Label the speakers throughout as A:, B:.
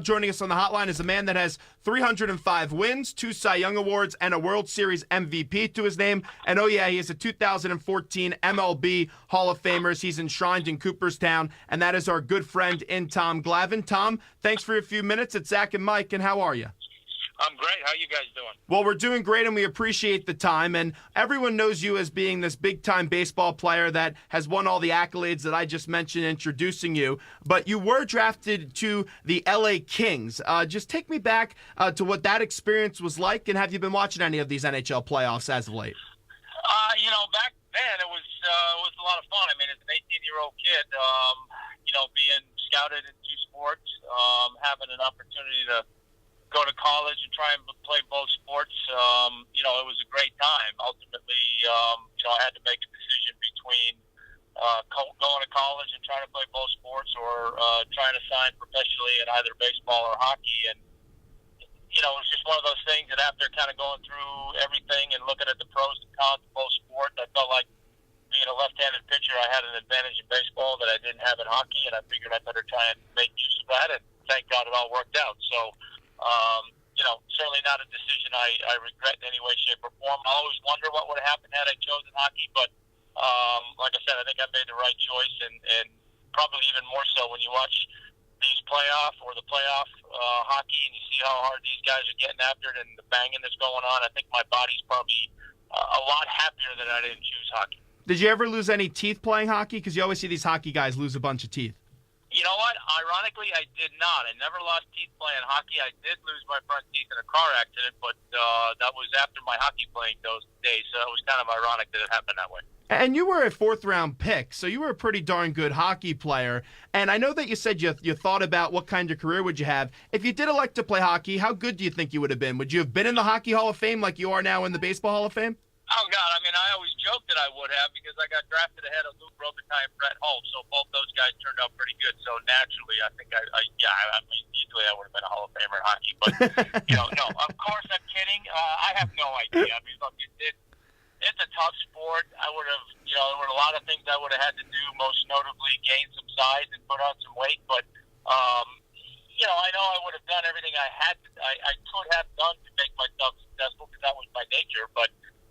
A: Joining us on the hotline is a man that has 305 wins, 2 Cy Young Awards, and a World Series MVP to his name. And oh yeah, he is a 2014 MLB Hall of Famer. He's enshrined in Cooperstown, and that is our good friend in Tom Glavine. Tom, thanks for a few minutes. It's Zach and Mike, and how are you?
B: I'm great. How you guys doing?
A: Well, we're doing great, and we appreciate the time. And everyone knows you as being this big-time baseball player that has won all the accolades that I just mentioned introducing you. But you were drafted to the L.A. Kings. Just take me back to what that experience was like, and have you been watching any of these NHL playoffs as of late?
B: Back then it was a lot of fun. I mean, as an 18-year-old kid, being scouted into sports, having an opportunity to go to college and try and play both sports, it was a great time. Ultimately, I had to make a decision between going to college and trying to play both sports or trying to sign professionally in either baseball or hockey. And, it was just one of those things that after kind of going through everything and looking at the pros and cons of both sports, I felt like being a left-handed pitcher, I had an advantage in baseball that I didn't have in hockey, and I figured I better try and make use of that, and thank God it all worked out. So, certainly not a decision I regret in any way, shape, or form. I always wonder what would have happened had I chosen hockey, but like I said, I think I made the right choice, and probably even more so when you watch these playoff hockey and you see how hard these guys are getting after it and the banging that's going on. I think my body's probably a lot happier that I didn't choose hockey.
A: Did you ever lose any teeth playing hockey? Because you always see these hockey guys lose a bunch of teeth.
B: You know what? Ironically, I did not. I never lost teeth playing hockey. I did lose my front teeth in a car accident, but that was after my hockey playing those days, so it was kind of ironic that it happened that way.
A: And you were a 4th-round pick, so you were a pretty darn good hockey player. And I know that you said you thought about what kind of career would you have. If you did elect to play hockey, how good do you think you would have been? Would you have been in the Hockey Hall of Fame like you are now in the Baseball Hall of Fame?
B: Oh, God. I mean, I always joked that I would have because I got drafted ahead of Luke Robitaille and Brett Hull, so both those guys turned out pretty good. So naturally, I think easily I would have been a Hall of Famer in hockey. But, no, of course I'm kidding. I have no idea. I mean, look, it's a tough sport. I would have, there were a lot of things I would have had to do, most notably gain some size and put on some weight. But, I know I would have done everything I could have done to make myself successful because that was my nature. But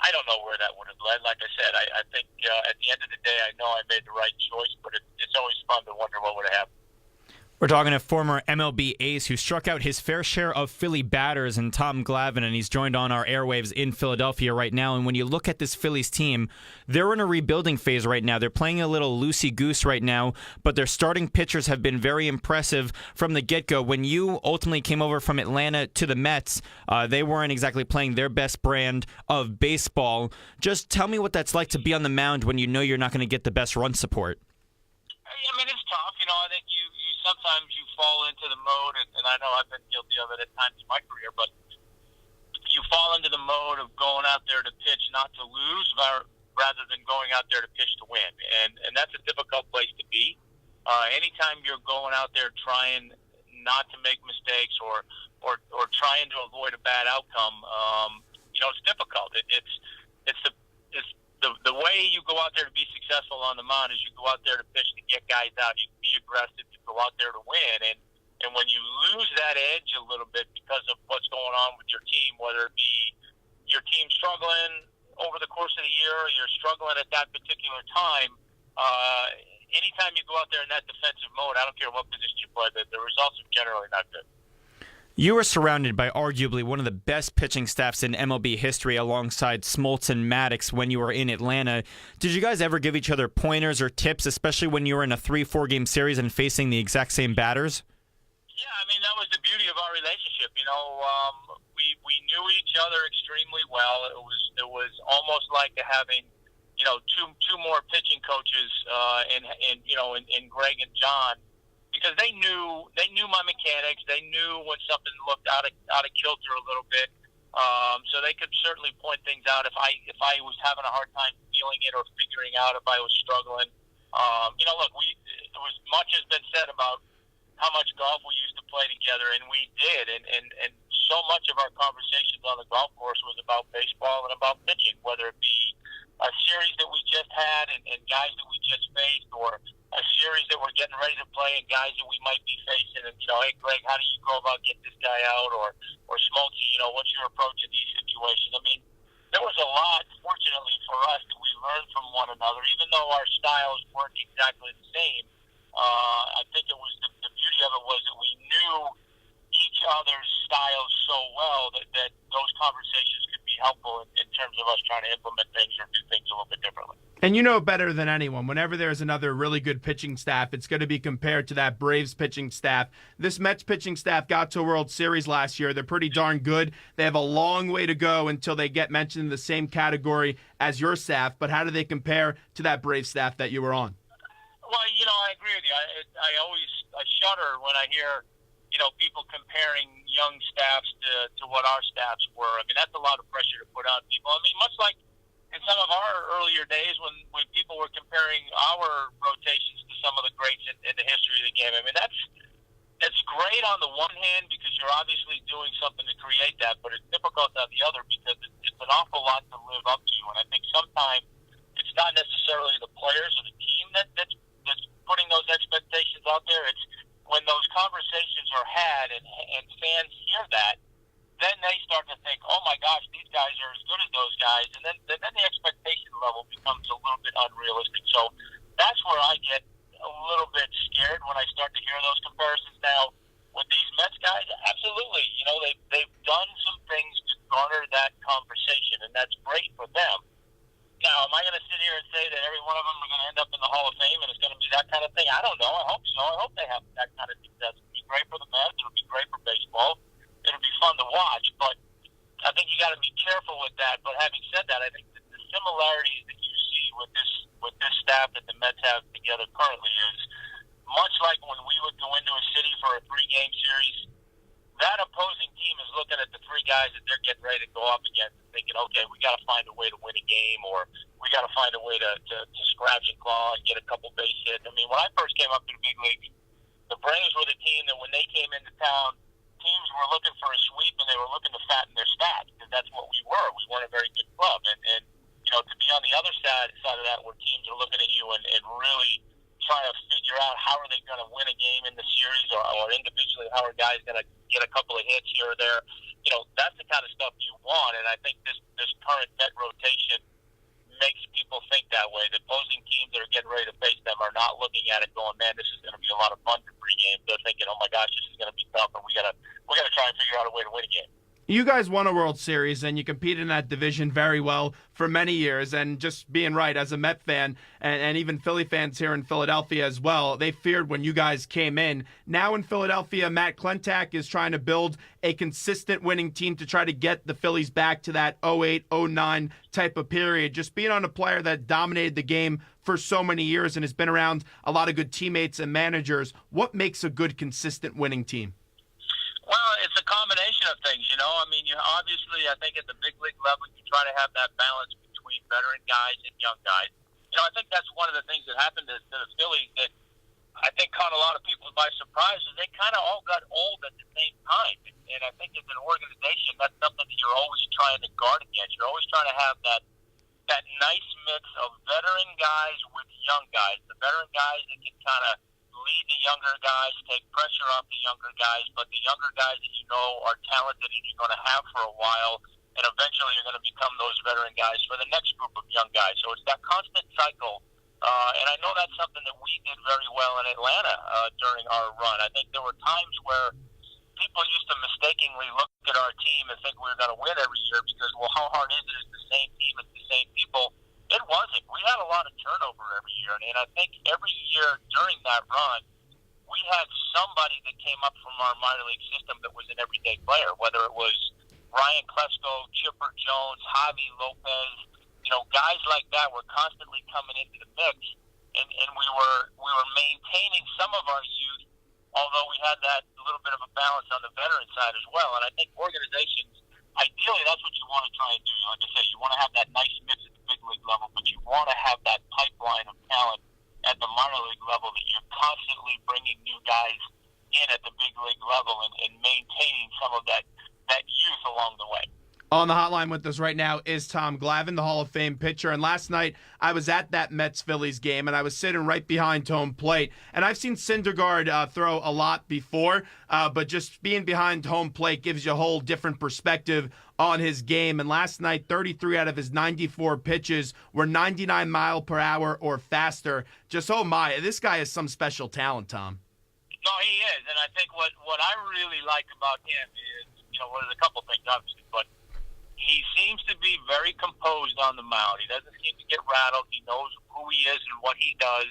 B: I don't know where that would have led. Like I said, I think at the end of the day, I know I made the right choice, but it's always fun to wonder what would have happened.
C: We're talking to former MLB ace who struck out his fair share of Philly batters and Tom Glavine, and he's joined on our airwaves in Philadelphia right now. And when you look at this Phillies team, they're in a rebuilding phase right now. They're playing a little loosey-goose right now, but their starting pitchers have been very impressive from the get-go. When you ultimately came over from Atlanta to the Mets, they weren't exactly playing their best brand of baseball. Just tell me what that's like to be on the mound when you know you're not going to get the best run support.
B: I mean, it's tough. I think you sometimes you fall into the mode, and I know I've been guilty of it at times in my career, but you fall into the mode of going out there to pitch not to lose rather than going out there to pitch to win. And that's a difficult place to be. Anytime you're going out there trying not to make mistakes or trying to avoid a bad outcome, it's difficult. The way you go out there to be successful on the mound is you go out there to pitch to get guys out. You be aggressive. You go out there to win. And when you lose that edge a little bit because of what's going on with your team, whether it be your team struggling over the course of the year or you're struggling at that particular time, anytime you go out there in that defensive mode, I don't care what position you play, the results are generally not good.
C: You were surrounded by arguably one of the best pitching staffs in MLB history alongside Smoltz and Maddox when you were in Atlanta. Did you guys ever give each other pointers or tips, especially when you were in a 3-4 game series and facing the exact same batters?
B: Yeah, I mean, that was the beauty of our relationship. We knew each other extremely well. It was almost like having, two more pitching coaches in Greg and John. Because they knew my mechanics. They knew when something looked out of kilter a little bit, so they could certainly point things out if I was having a hard time feeling it or figuring out if I was struggling. There was much has been said about how much golf we used to play together, and we did, and so much of our conversations on the golf course was about baseball and about pitching, whether it be a series that we just had and guys that we just faced, or a series that we're getting ready to play and guys that we might be facing. And, hey, Greg, how do you go go about getting this guy out, or Smokey, what's your approach in these situations? I mean, there was a lot, fortunately for us, that we learned from one another, even though our styles weren't exactly the same. I think it was the beauty of it was that we knew each other's styles so well that those conversations could be helpful in terms of us trying to implement things or do things a little bit differently.
A: And you know better than anyone, whenever there's another really good pitching staff, it's going to be compared to that Braves pitching staff. This Mets pitching staff got to a World Series last year. They're pretty darn good. They have a long way to go until they get mentioned in the same category as your staff. But how do they compare to that Braves staff that you were on?
B: Well, I agree with you. I shudder when I hear, people comparing young staffs to what our staffs were. I mean, that's a lot of pressure to put on people. I mean, much like in some of our earlier days when people were comparing our rotations to some of the greats in the history of the game. I mean, that's great on the one hand because you're obviously doing something to create that, but it's difficult on the other because it's an awful lot to live up to. And I think sometimes it's not necessarily the players or the team that's putting those expectations out there. It's when those conversations are had and fans hear that, then they start to think, oh my gosh, these guys are as good as those guys, and then the expectation level becomes a little bit unrealistic. So that's where I get a little bit scared when I start to hear those comparisons. Now, with these Mets guys, absolutely, they've done some things to garner that conversation, and that's great for them. Now, am I going to sit here and say that every one of them are going to end up in the Hall of Fame and it's going to be that kind of thing? I don't know. I hope so. I hope they have that kind of success. It'll be great for the Mets. It'll be great for baseball. It'll be fun to watch, but I think you got to be careful with that. But having said that, I think that the similarities that you see with this staff that the Mets have together currently is much like when we would go into a city for a 3-game series. That opposing team is looking at the 3 guys that they're getting ready to go up against and thinking, okay, we got to find a way to win a game, or we got to find a way to scratch and claw and get a couple base hits. I mean, when I first came up to the big leagues, the Braves were the team that when they came into town, teams were looking for a sweep and they were looking to fatten their stats because that's what we were. We weren't a very good club. And to be on the other side of that where teams are looking at you and really trying to figure out how are they going to win a game in the series or individually how are guys going to get a couple of hits here or there, that's the kind of stuff you want. And I think this current Met rotation makes people think that way. The opposing teams that are getting ready to face them are not looking at it going, man, this is going to be a lot of fun for 3 games. They're thinking, oh my gosh, this is going to be tough, and we got to try and figure out a way to win a game.
A: You guys won a World Series, and you competed in that division very well for many years. And just being right, as a Met fan, and even Philly fans here in Philadelphia as well, they feared when you guys came in. Now in Philadelphia, Matt Klentak is trying to build a consistent winning team to try to get the Phillies back to that 08, 09 type of period. Just being on a player that dominated the game for so many years and has been around a lot of good teammates and managers, what makes a good, consistent winning team?
B: Well, it's a combination of things, I mean, obviously, I think at the big league level, you try to have that balance between veteran guys and young guys. I think that's one of the things that happened to the Phillies that I think caught a lot of people by surprise is they kind of all got old at the same time. And I think as an organization, that's something that you're always trying to guard against. You're always trying to have that nice mix of veteran guys with young guys. The veteran guys that can kind of lead the younger guys, take pressure off the younger guys, but the younger guys that are talented and you're going to have for a while, and eventually you're going to become those veteran guys for the next group of young guys. So it's that constant cycle, and I know that's something that we did very well in Atlanta during our run. I think there were times where people used to mistakenly look at our team and think we were going to win every year because, well, how hard is it? It's the same team, it's the same people. It wasn't. We had a lot of turnover every year, and I think every year during that run, we had somebody that came up from our minor league system that was an everyday player, whether it was Ryan Klesko, Chipper Jones, Javi Lopez, guys like that were constantly coming into the mix, and we were maintaining some of our youth, although we had that little bit of a balance on the veteran side as well. And I think organizations, ideally, that's what you want to try and do. Like I said, you want to have that nice mix at the big league level, but you want to have that pipeline of talent at the minor league level that you're constantly bringing new guys in at the big league level and maintaining some of that youth along the way.
A: On the hotline with us right now is Tom Glavine, the Hall of Fame pitcher. And last night, I was at that Mets-Phillies game, and I was sitting right behind home plate. And I've seen Syndergaard throw a lot before, but just being behind home plate gives you a whole different perspective on his game. And last night, 33 out of his 94 pitches were 99 mile per hour or faster. Just, oh my, this guy is some special talent, Tom.
B: No, he is. And I think what I really like about him is, well, there's a couple things, obviously, but he seems to be very composed on the mound. He doesn't seem to get rattled. He knows who he is and what he does,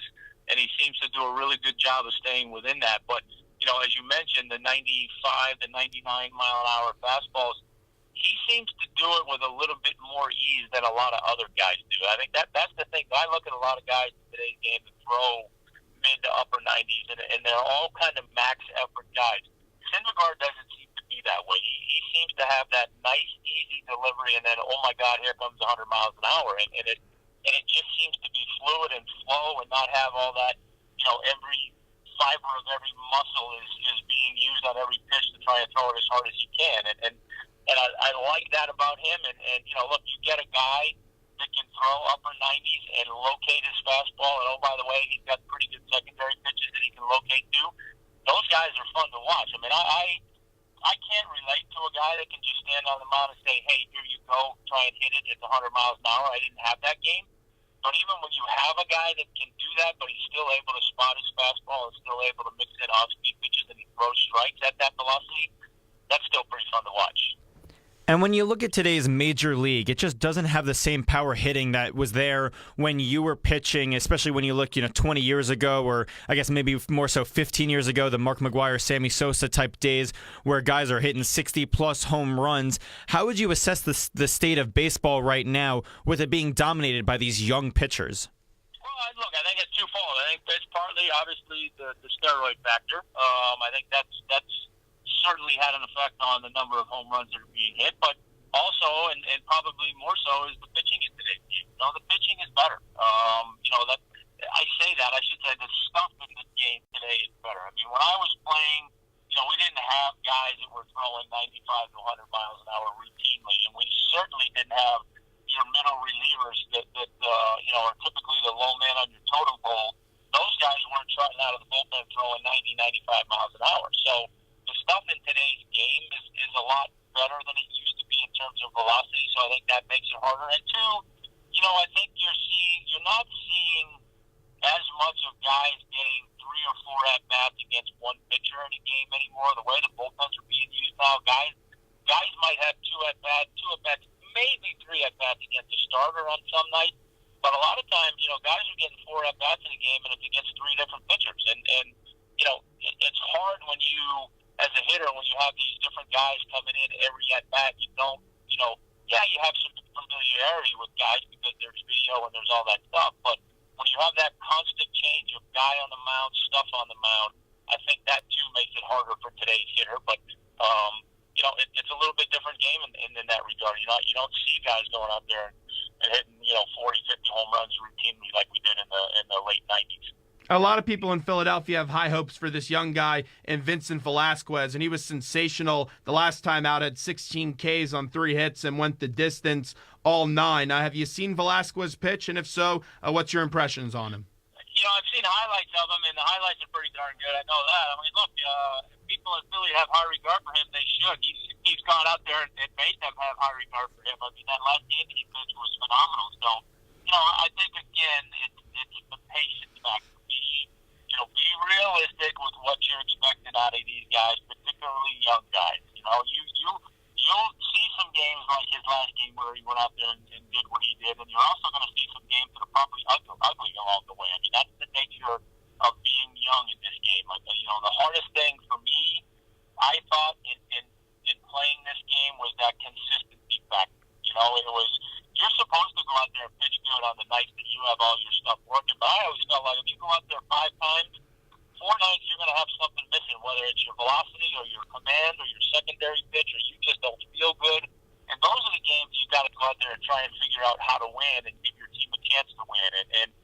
B: and he seems to do a really good job of staying within that. But, as you mentioned, the 95 to 99 mile an hour fastballs, he seems to do it with a little bit more ease than a lot of other guys do. I think that's the thing. I look at a lot of guys in today's game that throw mid to upper 90s, and they're all kind of max effort guys. Syndergaard doesn't seem to be that way. He seems to have that nice, easy delivery, and then, oh my God, here comes 100 miles an hour, and it just seems to be fluid and flow, and not have all that. Every fiber of every muscle is being used on every pitch to try and throw it as hard as he can, and I like that about him. And look, you get a guy that can throw upper 90s and locate his fastball, and oh by the way, he's got pretty good secondary pitches that he can locate too. Those guys are fun to watch. I mean, I can't relate to a guy that can just stand on the mound and say, hey, here you go, try and hit it at 100 miles an hour. I didn't have that game. But even when you have a guy that can do that, but he's still able to spot his fastball and still able to mix in off-speed pitches and he throws strikes at that velocity, that's still pretty fun to watch.
C: And when you look at today's major league, it just doesn't have the same power hitting that was there when you were pitching, especially when you look, 20 years ago, or I guess maybe more so 15 years ago, the Mark McGwire, Sammy Sosa type days where guys are hitting 60-plus home runs. How would you assess the state of baseball right now with it being dominated by these young pitchers?
B: Well, look, I think it's twofold. I think it's partly, obviously, the steroid factor. I think that's certainly had an effect on the number of home runs that are being hit, but also, and probably more so, is the pitching in today's game. The pitching is better. That I say that, I should say the stuff in the game today is better. I mean, when I was playing, we didn't have guys that were throwing 95 to 100 miles an hour routinely, and we certainly didn't have your middle relievers that are typically the low man on your totem pole. Those guys weren't trotting out of the bullpen throwing 90, 95 miles an hour. So the stuff in today's game is a lot better than it used to be in terms of velocity, so I think that makes it harder. And two, I think you're not seeing as much of guys getting 3 or 4 at-bats against one pitcher in a game anymore. The way the bullpens are being used now, guys might have 2 at-bats, maybe 3 at-bats against a starter on some nights, but a lot of times, guys are getting 4 at-bats in a game, and it's against 3 different pitchers. And it's hard when you, as a hitter, when you have these different guys coming in every at-bat, you don't, you have some familiarity with guys because there's video and there's all that stuff, but when you have that constant change of guy on the mound, stuff on the mound, I think that too makes it harder for today's hitter. But it's a little bit different game in that regard. You don't see guys going out there and hitting 40, 50 home runs routinely like we did in the late 90s.
A: A lot of people in Philadelphia have high hopes for this young guy in Vincent Velasquez, and he was sensational the last time out at 16 Ks on 3 hits and went the distance all 9. Have you seen Velasquez pitch, and if so, what's your impressions on him?
B: I've seen highlights of him, and the highlights are pretty darn good. I know that. I mean, look, if people in Philly have high regard for him, they should. He's gone out there and made them have high regard for him. I mean, that last game that he pitched was phenomenal. So, I think, again, it's the patience factor. Be realistic with what you're expecting out of these guys, particularly young guys. You'll see some games like his last game where he went out there and did what he did, and you're also going to see some games that are probably ugly along the way. I mean, that's the nature of being young in this game. Like, the hardest thing for me, I thought, in playing this game was that consistency factor. It was, you're supposed to go out there and pitch good on the nights that you have all your stuff working, but I always felt like if you go out there 5 times, 4 nights you're going to have something missing, whether it's your velocity or your command or your secondary pitch, or you just don't feel good. And those are the games you got to go out there and try and figure out how to win and give your team a chance to win. And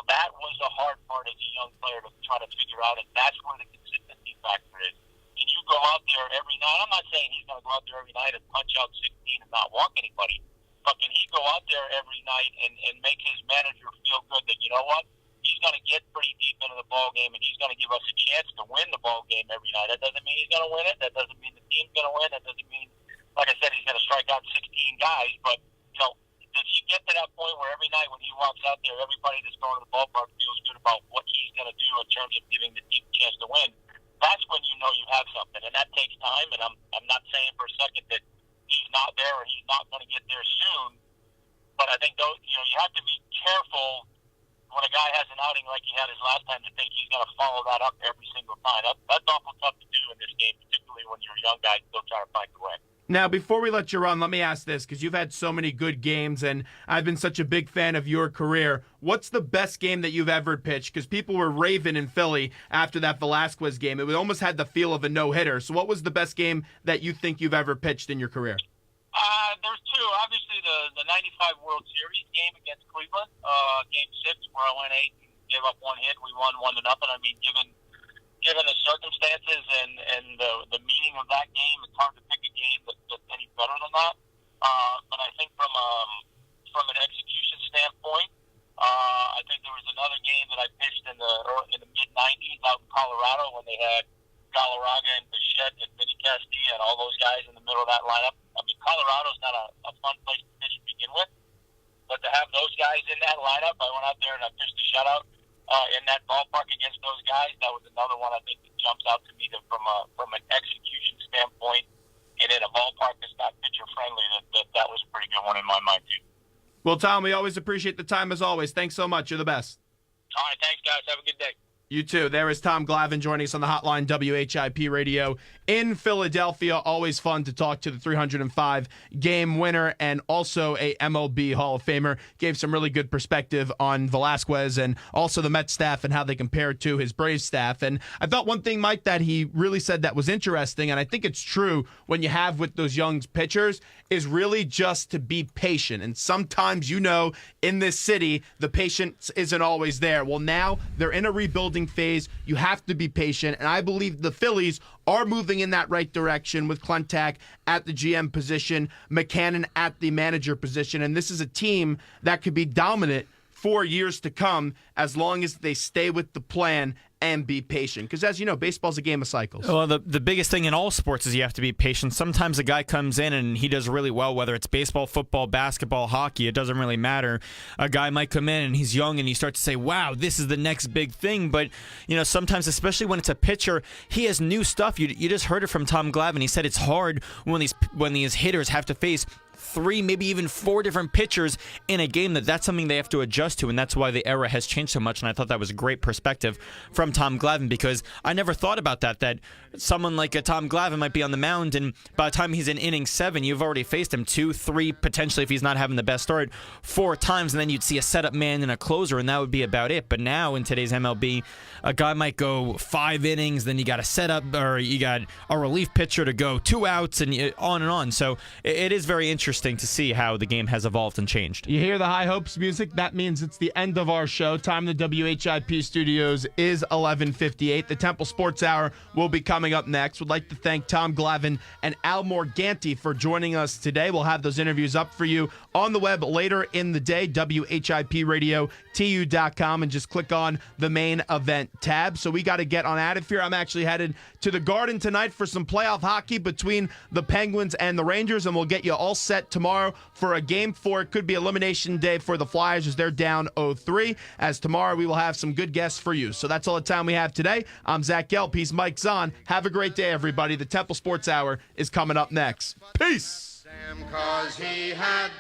B: that was the hard part as a young player to try to figure out, and that's where the consistency factor is. Can you go out there every night? I'm not saying he's going to go go out there every night and punch out 16 and not walk anybody. But can he go out there every night and make his manager feel good that, you know what, he's going to get pretty deep into the ball game and he's going to give us a chance to win the ball game every night. That doesn't mean he's going to win it. That doesn't mean the team's going to win. That doesn't mean, like I said, he's going to strike out 16 guys. But, you know, does he get to that point where every night when he walks out there, everybody that's going to the ballpark feels good about what he's going to do in terms of giving the team a chance to win? That's when you know you have something, and that takes time. And I'm not saying for a second that he's not there or he's not going to get there soon. But I think those, you know, you have to be careful when a guy has an outing like he had his last time to think he's going to follow that up every single time. That's awful tough to do in this game, particularly when you're a young guy still trying to find your way.
A: Now, before we let you run, let me ask this, because you've had so many good games, and I've been such a big fan of your career. What's the best game that you've ever pitched? Because people were raving in Philly after that Velasquez game. It almost had the feel of a no-hitter. So what was the best game that you think you've ever pitched in your career?
B: There's two. Obviously, the 95 World Series game against Cleveland, Game 6, where I went 8 and gave up 1 hit. We won 1-0. I mean, given the circumstances and the meaning of that game, it's hard to pick a game that's any better than that. But I think from an execution standpoint, I think there was another game that I pitched in the mid-90s out in Colorado when they had Galarraga and Bichette and Vinny Castilla and all those guys in the middle of that lineup. I mean, Colorado's not a fun place to pitch to begin with, but to have those guys in that lineup, I went out there and I pitched a shutout in that ballpark against those guys. That was another one I think that jumps out to me that from an execution standpoint and in a ballpark that's not pitcher friendly, that was a pretty good one in my mind too.
A: Well, Tom, we always appreciate the time as always. Thanks so much. You're the best.
B: All right, thanks guys. Have a good day.
A: You too. There is Tom Glavine joining us on the hotline, WHIP Radio in Philadelphia. Always fun to talk to the 305 game winner and also a MLB Hall of Famer. Gave some really good perspective on Velasquez and also the Mets staff and how they compare to his Braves staff. And I thought one thing, Mike, that he really said that was interesting, and I think it's true when you have with those young pitchers, is really just to be patient. And sometimes, you know, in this city, the patience isn't always there. Well, now they're in a rebuilding phase. You have to be patient. And I believe the Phillies are moving in that right direction with Klentak at the GM position, McCannon at the manager position. And this is a team that could be dominant for years to come as long as they stay with the plan and be patient. Because as you know, baseball's a game of cycles.
C: Well, the biggest thing in all sports is you have to be patient. Sometimes a guy comes in and he does really well, whether it's baseball, football, basketball, hockey, it doesn't really matter. A guy might come in and he's young and you start to say, wow, this is the next big thing. But, you know, sometimes, especially when it's a pitcher, he has new stuff. You just heard it from Tom Glavine. He said it's hard when these hitters have to face 3, maybe even 4 different pitchers in a game. That's something they have to adjust to, and that's why the era has changed so much. And I thought that was a great perspective from Tom Glavine, because I never thought about that someone like a Tom Glavine might be on the mound, and by the time he's in inning 7, you've already faced him 2, 3, potentially, if he's not having the best start, 4 times, and then you'd see a setup man and a closer, and that would be about it. But now in today's MLB, a guy might go 5 innings, then you got a setup, or you got a relief pitcher to go 2 outs, and on and on. So it is very interesting to see how the game has evolved and changed.
A: You hear the High Hopes music? That means it's the end of our show. Time in the WHIP studios is 11:58. The Temple Sports Hour will be coming up next. Would like to thank Tom Glavine and Al Morganti for joining us today. We'll have those interviews up for you on the web later in the day, WHIPRadioTU.com, and just click on the main event tab. So we got to get on out of here. I'm actually headed to the Garden tonight for some playoff hockey between the Penguins and the Rangers, and we'll get you all set tomorrow for a Game 4. It could be elimination day for the Flyers as they're down 0-3, as tomorrow we will have some good guests for you. So that's all the time we have today. I'm Zach Gelb. He's Mike Zahn. Have a great day, everybody. The Temple Sports Hour is coming up next. Peace!
D: 'Cause he had